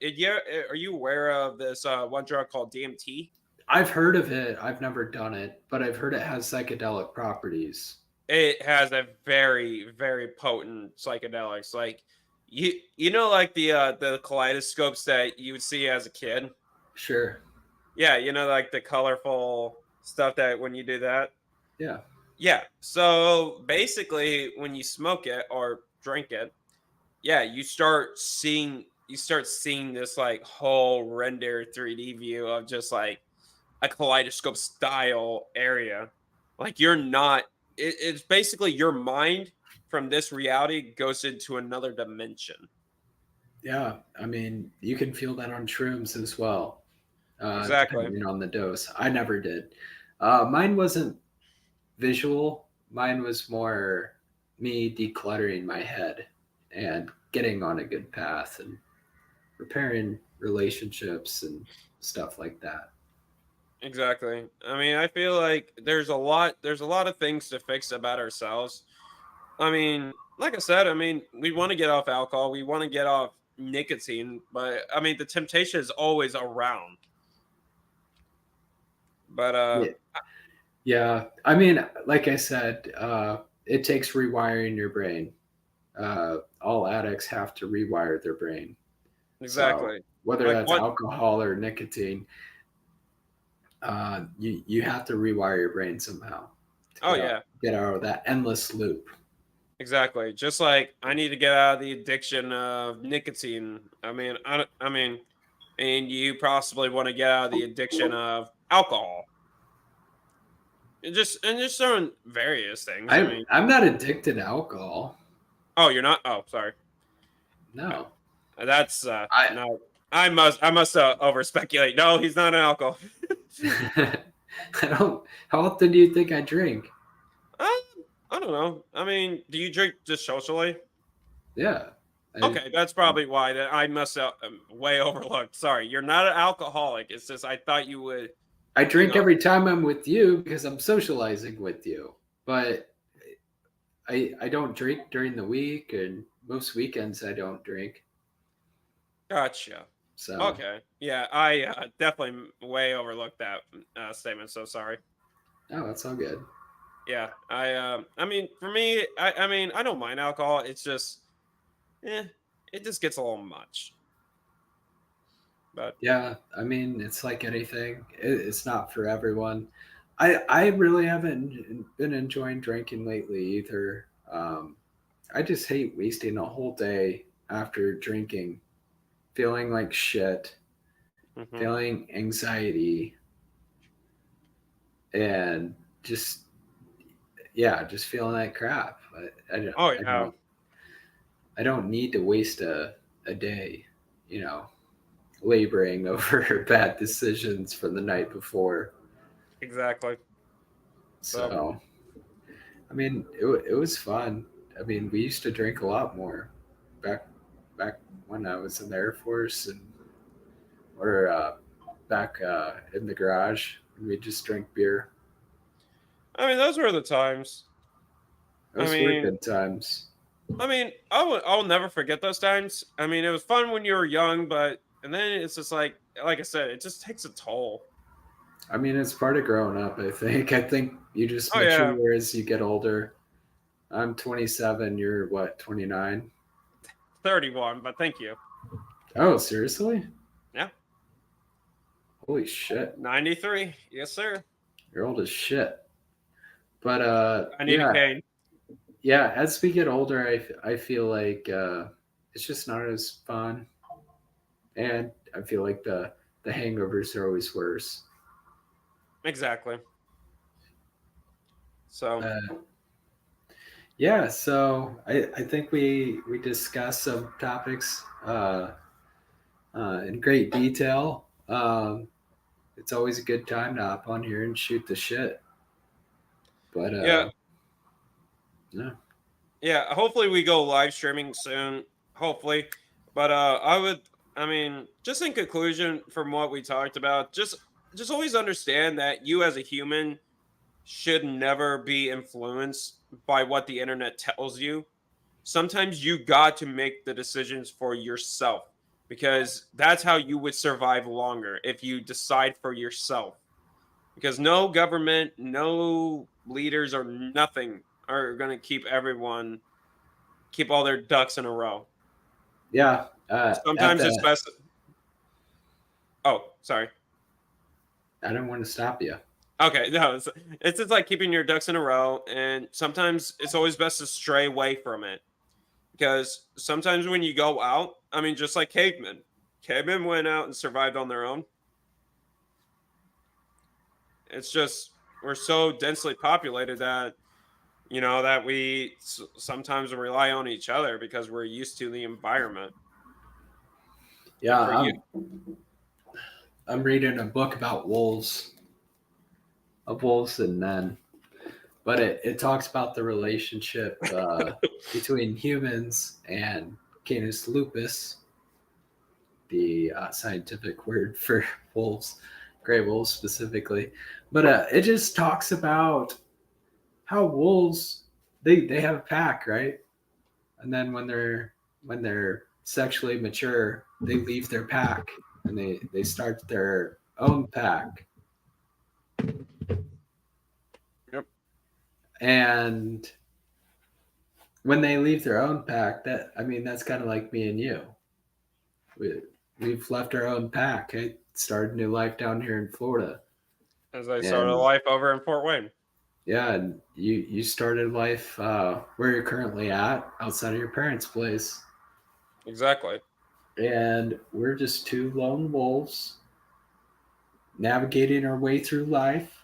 Yeah, are you aware of this one drug called DMT? I've heard of it. I've never done it, but I've heard it has psychedelic properties. It has a very, very potent psychedelics. Like you know, like the kaleidoscopes that you would see as a kid. Sure. Yeah, you know, like the colorful stuff that when you do that. Yeah. Yeah. So basically, when you smoke it or drink it, yeah, you start seeing this like whole render 3D view of just like a kaleidoscope style area. Like you're not. It's basically your mind from this reality goes into another dimension. Yeah. I mean, you can feel that on shrooms as well, Exactly. depending on the dose. I never did. Mine wasn't visual. Mine was more me decluttering my head and getting on a good path and repairing relationships and stuff like that. Exactly. I mean, I feel like there's a lot of things to fix about ourselves. I mean, like I said, I mean, we want to get off alcohol, we want to get off nicotine, but I mean, the temptation is always around. But Yeah. Yeah. I mean, like I said, it takes rewiring your brain. All addicts have to rewire their brain. So exactly. whether Like that's what? alcohol or nicotine, you have to rewire your brain somehow to Oh yeah, get out of that endless loop. exactly. Just like I need to get out of the addiction of nicotine. I mean, and you possibly want to get out of the addiction of alcohol. And just certain various things. I mean, I'm not addicted to alcohol. oh, you're not. Oh, sorry. No. That's I no. I must over speculate. No, he's not an alcohol. I don't. How often do you think I drink? Um, I don't know. I mean, do you drink just socially? Yeah. Okay, that's probably why that I must have way overlooked. Sorry, you're not an alcoholic. It's just I thought you would. I You drink know. every time I'm with you because I'm socializing with you. But I don't drink during the week, and most weekends I don't drink. Gotcha. So Okay. Yeah, I definitely way overlooked that statement. So sorry. no, that's all good. Yeah, I mean, for me, I mean, I don't mind alcohol. It's just, eh, it just gets a little much. But Yeah, I mean it's like anything. It's not for everyone. I really haven't been enjoying drinking lately either. I just hate wasting a whole day after drinking, feeling like shit, mhm. feeling anxiety, and just yeah, just feeling like crap. I don't, Oh I yeah, don't, I don't need to waste a day, you know, laboring over bad decisions from the night before. exactly. So So, I mean, it was fun. I mean, we used to drink a lot more back back when I was in the Air Force and or back in the garage. We just drink beer. I mean, those were the times. I Those were mean, good times. I'll never forget those times. I mean, it was fun when you were young, but and then it's just like I said, it just takes a toll. I mean, it's part of growing up, I think. I think you just Oh yeah, mature as you get older. I'm 27. You're what, 29? 31, but thank you. Oh, seriously? Yeah, Holy shit. 93. Yes, sir. You're old as shit. But I need a cane. yeah. As we get older, I feel like it's just not as fun, and I feel like the hangovers are always worse. Exactly. So Uh, yeah. So I think we discussed some topics in great detail. it's always a good time to hop on here and shoot the shit. But Yeah. no. Yeah, hopefully we go live streaming soon. Hopefully. But I mean, just in conclusion from what we talked about, just always understand that you as a human should never be influenced by what the internet tells you. Sometimes you got to make the decisions for yourself because that's how you would survive longer if you decide for yourself. Because no government, no leaders, or nothing are going to keep all their ducks in a row. Yeah. Sometimes it's best. Oh, sorry. I don't want to stop you. Okay, no, it's just like keeping your ducks in a row, and sometimes it's always best to stray away from it because sometimes when you go out, I mean, just like cavemen went out and survived on their own. It's just we're so densely populated that that we sometimes rely on each other because we're used to the environment. Yeah, I'm reading a book about wolves, of wolves and men, but it talks about the relationship between humans and Canis lupus, the scientific word for wolves, gray wolves specifically. But it just talks about how wolves they have a pack, right? And then when they're sexually mature, they leave their pack and they start their own pack. Yep. And when they leave their own pack, that's kind of like me and you. We've left our own pack. I started a new life down here in Florida. As I started a life over in Fort Wayne. Yeah, and you started life where you're currently at, outside of your parents' place. Exactly. And we're just two lone wolves navigating our way through life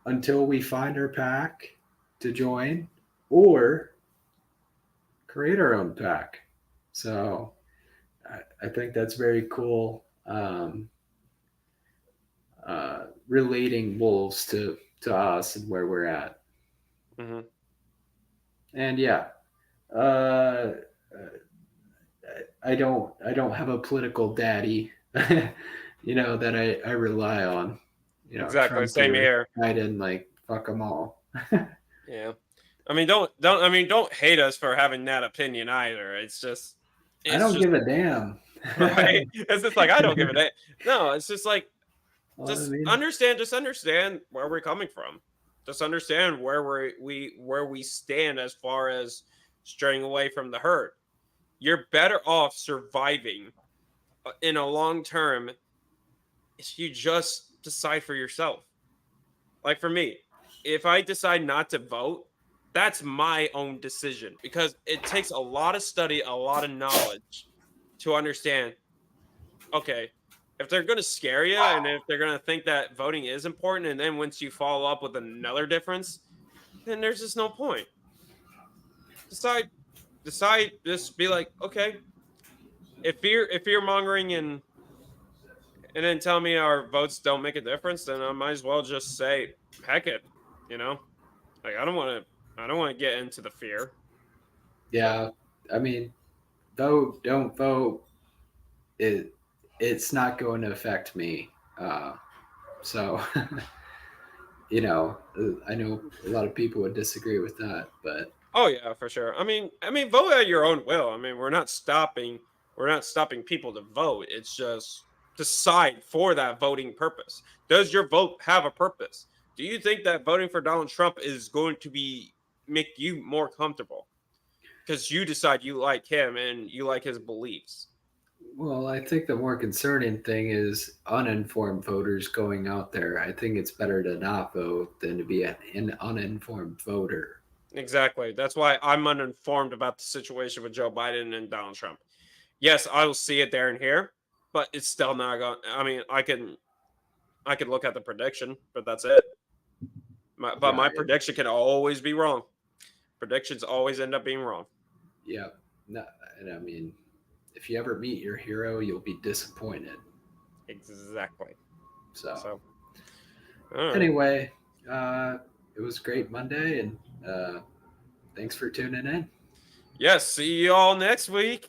until we find our pack to join or create our own pack. So I think that's very cool. Relating wolves to us and where we're at. Mm-hmm. And yeah, I don't have a political daddy, that I rely on. Exactly. Trump Same here. Biden, like fuck them all. Yeah. I mean, don't hate us for having that opinion either. I don't give a damn. Right? It's just like I don't give a damn. No, it's just like understand where we're coming from. Just understand where we stand as far as straying away from the herd. You're better off surviving in a long term if you just decide for yourself. Like for me, if I decide not to vote, that's my own decision because it takes a lot of study, a lot of knowledge to understand. Okay, if they're going to scare you and if they're going to think that voting is important, and then once you follow up with another difference, then there's just no point. Decide. Just be like, okay, if fear mongering and then tell me our votes don't make a difference, then I might as well just say, heck it, like I don't want to get into the fear. Yeah, I mean, vote, don't vote. It's not going to affect me. So, I know a lot of people would disagree with that, but oh yeah, for sure. I mean, vote at your own will. I mean, we're not stopping people to vote. It's just decide for that voting purpose. Does your vote have a purpose? Do you think that voting for Donald Trump is going to make you more comfortable because you decide you like him and you like his beliefs? Well, I think the more concerning thing is uninformed voters going out there. I think it's better to not vote than to be an uninformed voter. Exactly. That's why I'm uninformed about the situation with Joe Biden and Donald Trump. Yes, I will see it there and here, but it's still not going. I mean, I can look at the prediction, but that's it. My prediction can always be wrong. Predictions always end up being wrong. Yeah. No, and I mean, if you ever meet your hero, you'll be disappointed. Exactly. So all right. anyway, it was great Monday, and thanks for tuning in. Yes, see you all next week.